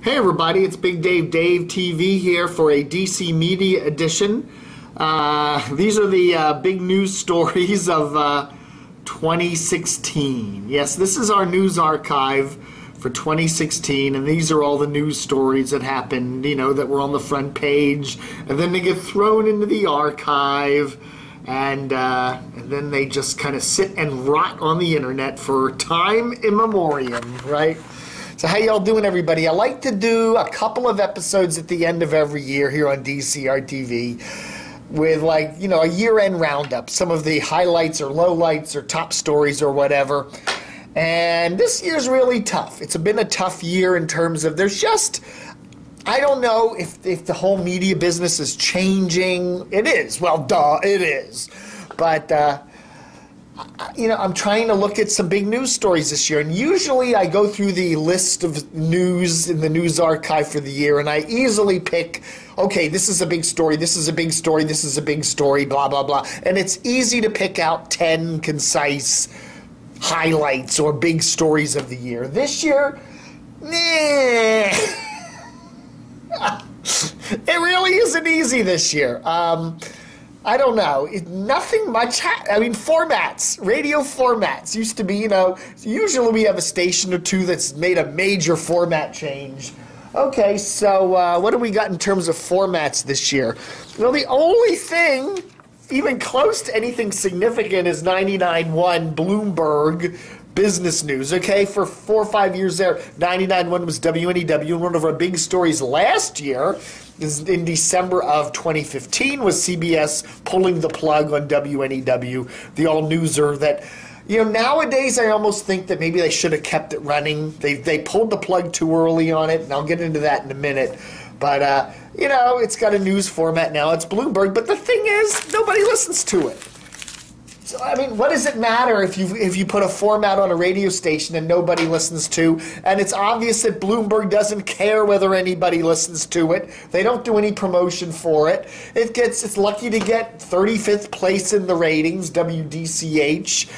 Hey everybody, it's Big Dave TV here for a DC Media Edition. These are the big news stories of 2016. Yes, this is our news archive for 2016, and these are all the news stories that happened, that were on the front page, and then they get thrown into the archive, and then they just kind of sit and rot on the internet for time immemorial, right? So how y'all doing, everybody? I like to do a couple of episodes at the end of every year here on DCR TV with a year-end roundup, some of the highlights or lowlights or top stories or whatever. And this year's really tough. It's been a tough year in terms of I don't know if the whole media business is changing. It is. Well, duh, it is. But I'm trying to look at some big news stories this year, and usually I go through the list of news in the news archive for the year, and I easily pick, okay, this is a big story, this is a big story, this is a big story, blah, blah, blah. And it's easy to pick out 10 concise highlights or big stories of the year. This year, nah. It really isn't easy this year. I don't know. Nothing much. Formats, radio formats used to be, usually we have a station or two that's made a major format change. Okay, so what do we got in terms of formats this year? Well, the only thing even close to anything significant is 99.1 Bloomberg business news, okay? For 4 or 5 years there, 99.1 was WNEW, and one of our big stories last year is in December of 2015 was CBS pulling the plug on WNEW, the all-newser that, nowadays I almost think that maybe they should have kept it running. They pulled the plug too early on it, and I'll get into that in a minute. But, it's got a news format now. It's Bloomberg, but the thing is, nobody listens to it. So, what does it matter if you put a format on a radio station and nobody listens to? And it's obvious that Bloomberg doesn't care whether anybody listens to it. They don't do any promotion for it. It's lucky to get 35th place in the ratings, WDCH.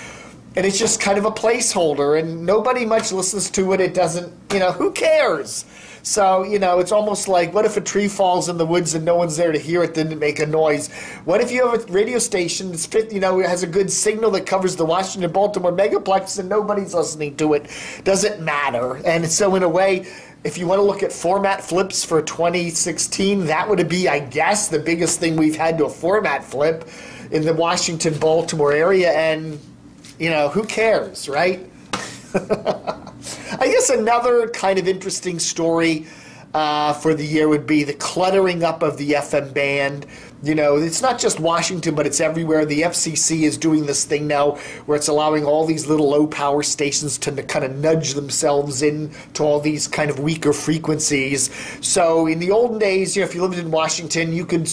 And it's just kind of a placeholder, and nobody much listens to it. It doesn't, who cares? So, it's almost like, what if a tree falls in the woods and no one's there to hear it, didn't make a noise? What if you have a radio station that's it has a good signal that covers the Washington-Baltimore megaplex and nobody's listening to it? Doesn't matter. And so in a way, if you want to look at format flips for 2016, that would be, I guess, the biggest thing we've had to a format flip in the Washington-Baltimore area. And, who cares, right? I guess another kind of interesting story for the year would be the cluttering up of the FM band. It's not just Washington, but it's everywhere. The FCC is doing this thing now where it's allowing all these little low-power stations to kind of nudge themselves in to all these kind of weaker frequencies. So in the olden days, if you lived in Washington, you could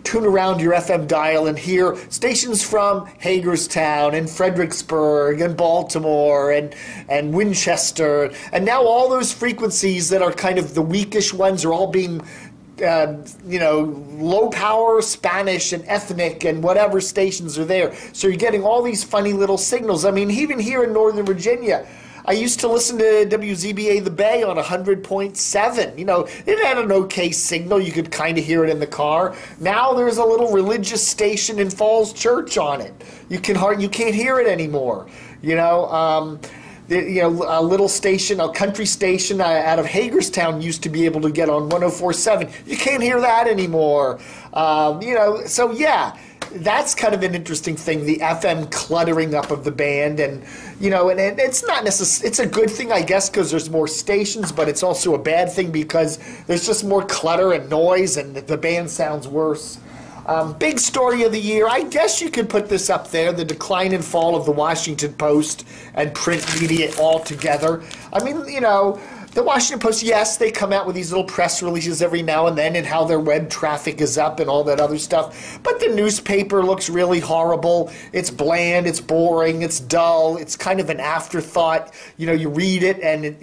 tune around your FM dial and hear stations from Hagerstown and Fredericksburg and Baltimore and Winchester. And now all those frequencies that are kind of the weakish ones are all being low power Spanish and ethnic and whatever stations are there. So you're getting all these funny little signals. Even here in Northern Virginia, I used to listen to WZBA The Bay on 100.7. It had an okay signal. You could kind of hear it in the car. Now there's a little religious station in Falls Church on it. You can't hear it anymore. A little station, a country station out of Hagerstown used to be able to get on 104.7. You can't hear that anymore. So yeah, that's kind of an interesting thing, the FM cluttering up of the band. And, and it's not necessarily, it's a good thing, I guess, because there's more stations, but it's also a bad thing because there's just more clutter and noise and the band sounds worse. Big story of the year, I guess you could put this up there, the decline and fall of the Washington Post and print media altogether. The Washington Post, yes, they come out with these little press releases every now and then and how their web traffic is up and all that other stuff. But the newspaper looks really horrible. It's bland, it's boring, it's dull, it's kind of an afterthought. You read it and,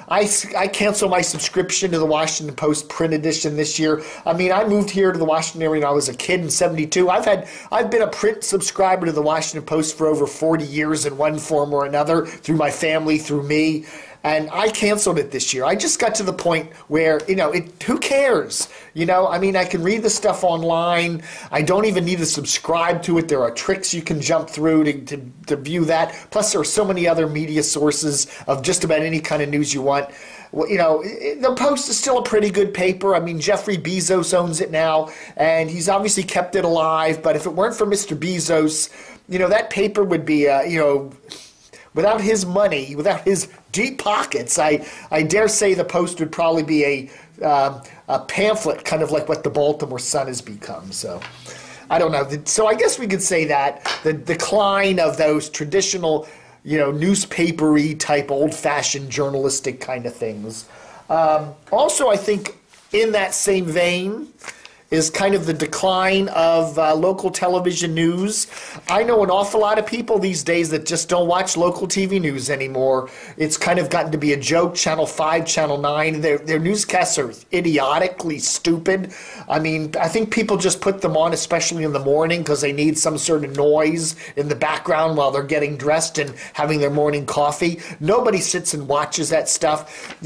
I cancel my subscription to the Washington Post print edition this year. I moved here to the Washington area when I was a kid in '72. I've been a print subscriber to the Washington Post for over 40 years in one form or another, through my family, through me. And I canceled it this year. I just got to the point where, who cares? I mean, I can read the stuff online. I don't even need to subscribe to it. There are tricks you can jump through to view that. Plus, there are so many other media sources of just about any kind of news you want. Well, the Post is still a pretty good paper. I mean, Jeffrey Bezos owns it now, and he's obviously kept it alive. But if it weren't for Mr. Bezos, that paper would be, without his money, without his deep pockets, I dare say the Post would probably be a pamphlet, kind of like what the Baltimore Sun has become. So I don't know. So I guess we could say that the decline of those traditional, newspapery type, old-fashioned journalistic kind of things. Also, I think in that same vein is kind of the decline of local television news. I know an awful lot of people these days that just don't watch local TV news anymore. It's kind of gotten to be a joke. Channel 5, Channel 9, their newscasts are idiotically stupid. I mean, I think people just put them on, especially in the morning, because they need some sort of noise in the background while they're getting dressed and having their morning coffee. Nobody sits and watches that stuff.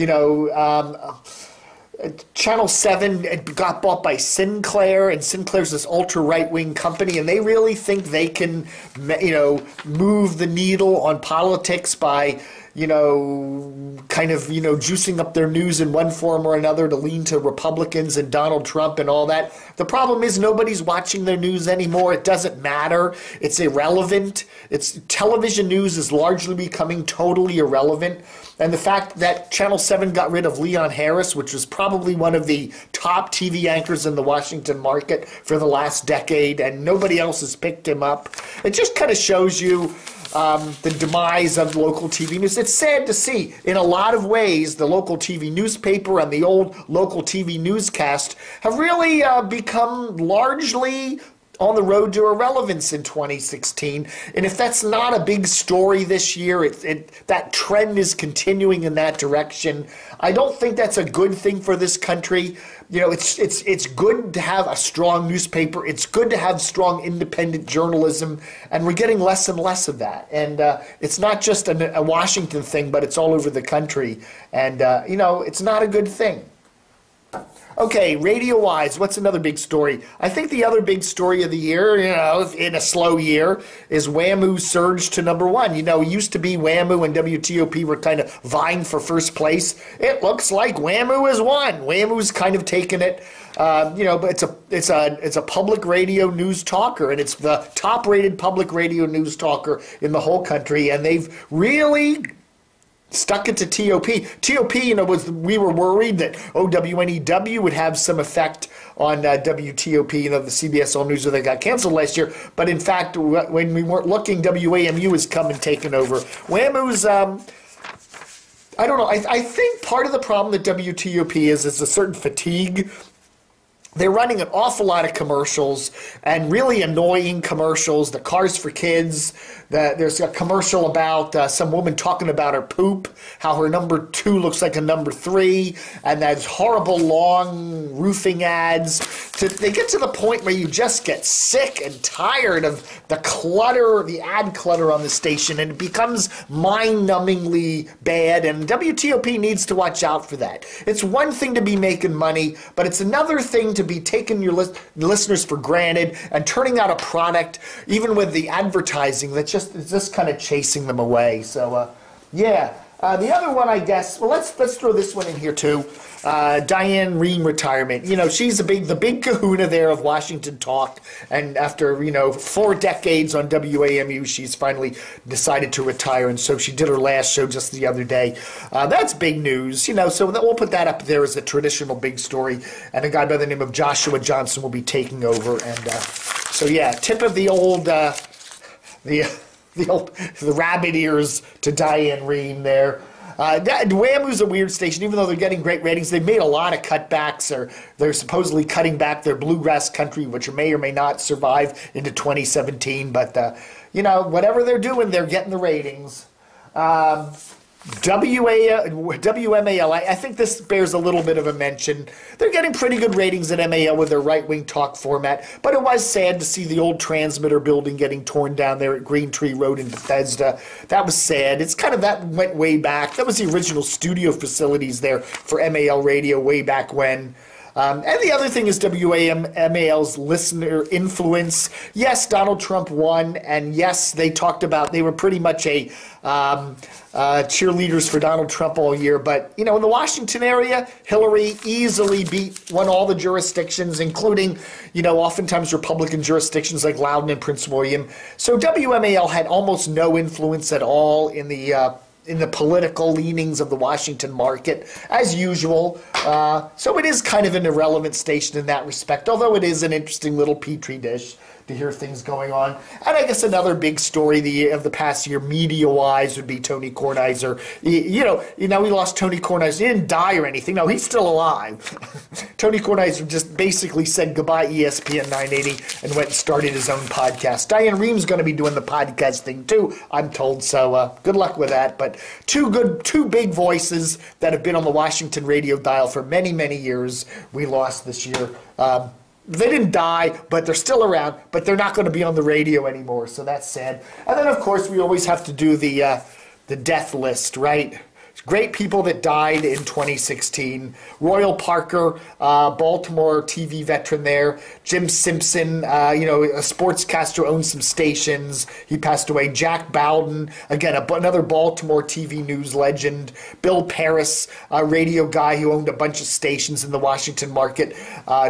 Channel 7 got bought by Sinclair, and Sinclair's this ultra-right-wing company, and they really think they can, move the needle on politics by, juicing up their news in one form or another to lean to Republicans and Donald Trump and all that. The problem is nobody's watching their news anymore. It doesn't matter. It's irrelevant. Television news is largely becoming totally irrelevant. And the fact that Channel 7 got rid of Leon Harris, which was probably one of the top TV anchors in the Washington market for the last decade, and nobody else has picked him up, it just kind of shows you the demise of local TV news. It's sad to see. In a lot of ways, the local TV newspaper and the old local TV newscast have really become largely on the road to irrelevance in 2016. And if that's not a big story this year, that trend is continuing in that direction. I don't think that's a good thing for this country. It's good to have a strong newspaper. It's good to have strong independent journalism, and we're getting less and less of that. And it's not just a Washington thing, but it's all over the country. And, it's not a good thing. Okay, radio-wise, what's another big story? I think the other big story of the year, in a slow year, is WAMU Surge to #1. It used to be WAMU and WTOP were kind of vying for first place. It looks like WAMU has won. WAMU's kind of taken it, but it's a public radio news talker, and it's the top-rated public radio news talker in the whole country, and they've really stuck it to TOP. TOP, we were worried that WNEW would have some effect on WTOP, the CBS All News that got canceled last year. But in fact, when we weren't looking, WAMU has come and taken over. WAMU's, I don't know, I think part of the problem that WTOP is a certain fatigue. They're running an awful lot of commercials, and really annoying commercials. The Cars for Kids. There's a commercial about some woman talking about her poop, how her number 2 looks like a number 3, and those horrible long roofing ads. They get to the point where you just get sick and tired of the clutter, the ad clutter on the station, and it becomes mind-numbingly bad, and WTOP needs to watch out for that. It's one thing to be making money, but it's another thing to be taking your listeners for granted and turning out a product, even with the advertising, that's just kind of chasing them away. So, yeah. The other one, I guess, well, let's throw this one in here too. Diane Rehm retirement. She's the big kahuna there of Washington Talk, and after 4 decades on WAMU, she's finally decided to retire, and so she did her last show just the other day. That's big news, so we'll put that up there as a traditional big story, and a guy by the name of Joshua Johnson will be taking over, and so yeah, tip of the old the rabbit ears to Diane Rehm there. WAMU's a weird station, even though they're getting great ratings. They've made a lot of cutbacks, or they're supposedly cutting back their bluegrass country, which may or may not survive into 2017. But, whatever they're doing, they're getting the ratings. WMAL, I think this bears a little bit of a mention. They're getting pretty good ratings at MAL with their right-wing talk format, but it was sad to see the old transmitter building getting torn down there at Green Tree Road in Bethesda. That was sad. It's kind of, that went way back. That was the original studio facilities there for MAL radio way back when. And the other thing is WAMAL's listener influence. Yes, Donald Trump won, and yes, they talked about, they were pretty much a cheerleaders for Donald Trump all year. But, you know, in the Washington area, Hillary easily won all the jurisdictions, including, you know, oftentimes Republican jurisdictions like Loudoun and Prince William. So WMAL had almost no influence at all in the political leanings of the Washington market, as usual. So it is kind of an irrelevant station in that respect, although it is an interesting little petri dish to hear things going on. And I guess another big story of the past year, media-wise, would be Tony Kornheiser. You know, we lost Tony Kornheiser. He didn't die or anything. No, he's still alive. Tony Kornheiser just basically said goodbye ESPN 980 and went and started his own podcast. Diane Rehm's going to be doing the podcast thing too, I'm told. So good luck with that. But two big voices that have been on the Washington radio dial for many, many years we lost this year. They didn't die, but they're still around, but they're not going to be on the radio anymore, so that's sad. And then, of course, we always have to do the death list, right? Great people that died in 2016. Royal Parker, Baltimore TV veteran there. Jim Simpson, you know, a sportscaster, owned some stations. He passed away. Jack Bowden, again, another Baltimore TV news legend. Bill Parris, a radio guy who owned a bunch of stations in the Washington market.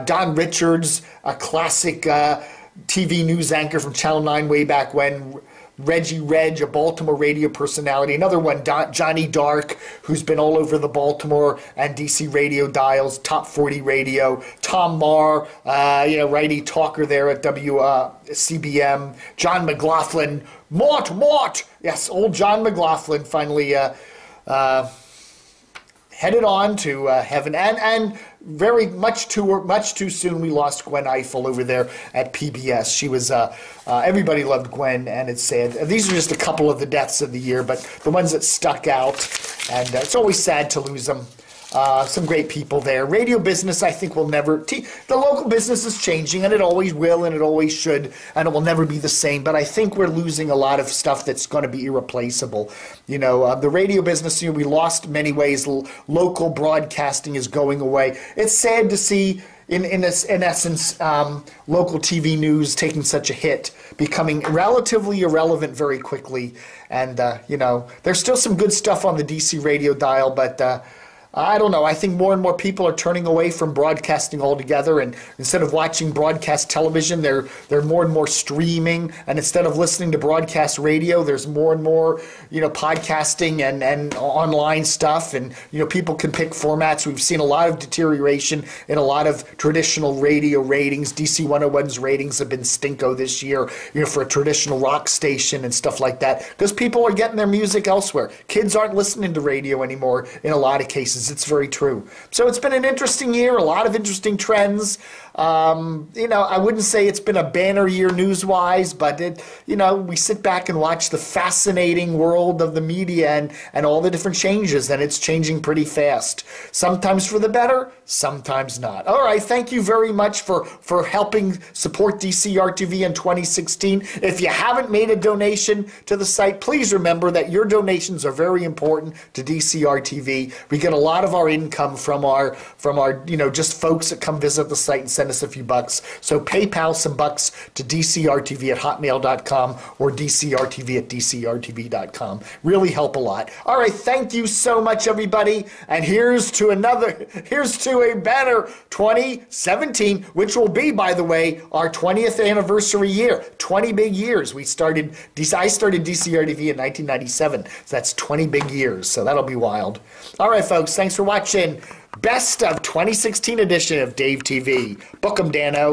Don Richards, a classic TV news anchor from Channel 9 way back when. Reggie Reg, a Baltimore radio personality. Another one, Johnny Dark, who's been all over the Baltimore and DC radio dials, Top 40 radio. Tom Marr, you know, righty talker there at CBM. John McLaughlin, Mort! Yes, old John McLaughlin finally headed on to heaven. And very much too soon we lost Gwen Ifill over there at PBS. She was everybody loved Gwen, and it's sad. These are just a couple of the deaths of the year, but the ones that stuck out, and it's always sad to lose them. Some great people there. Radio business, I think, will never... the local business is changing, and it always will, and it always should, and it will never be the same. But I think we're losing a lot of stuff that's going to be irreplaceable. You know, the radio business, you know, we lost in many ways. Local broadcasting is going away. It's sad to see, in essence, local TV news taking such a hit, becoming relatively irrelevant very quickly. And, you know, there's still some good stuff on the DC radio dial, but... I don't know. I think more and more people are turning away from broadcasting altogether, and instead of watching broadcast television, they're more and more streaming, and instead of listening to broadcast radio, there's more and more, you know, podcasting and online stuff, and, you know, people can pick formats. We've seen a lot of deterioration in a lot of traditional radio ratings. DC 101's ratings have been stinko this year, you know, for a traditional rock station and stuff like that, because people are getting their music elsewhere. Kids aren't listening to radio anymore in a lot of cases. It's very true. So it's been an interesting year, a lot of interesting trends. You know, I wouldn't say it's been a banner year news-wise, but you know, we sit back and watch the fascinating world of the media and all the different changes, and it's changing pretty fast. Sometimes for the better, sometimes not. All right, thank you very much for helping support DCRTV in 2016. If you haven't made a donation to the site, please remember that your donations are very important to DCRTV. We get a lot of our income from our you know, just folks that come visit the site and send us a few bucks. So PayPal some bucks to dcrtv@hotmail.com or dcrtv@dcrtv.com. Really help a lot. All right, thank you so much, everybody. And here's to a better 2017, which will be, by the way, our 20th anniversary year. 20 big years. I started DCRTV in 1997. So that's 20 big years. So that'll be wild. All right, folks, thanks for watching. Best of 2016 edition of Dave TV. Book 'em, Dano.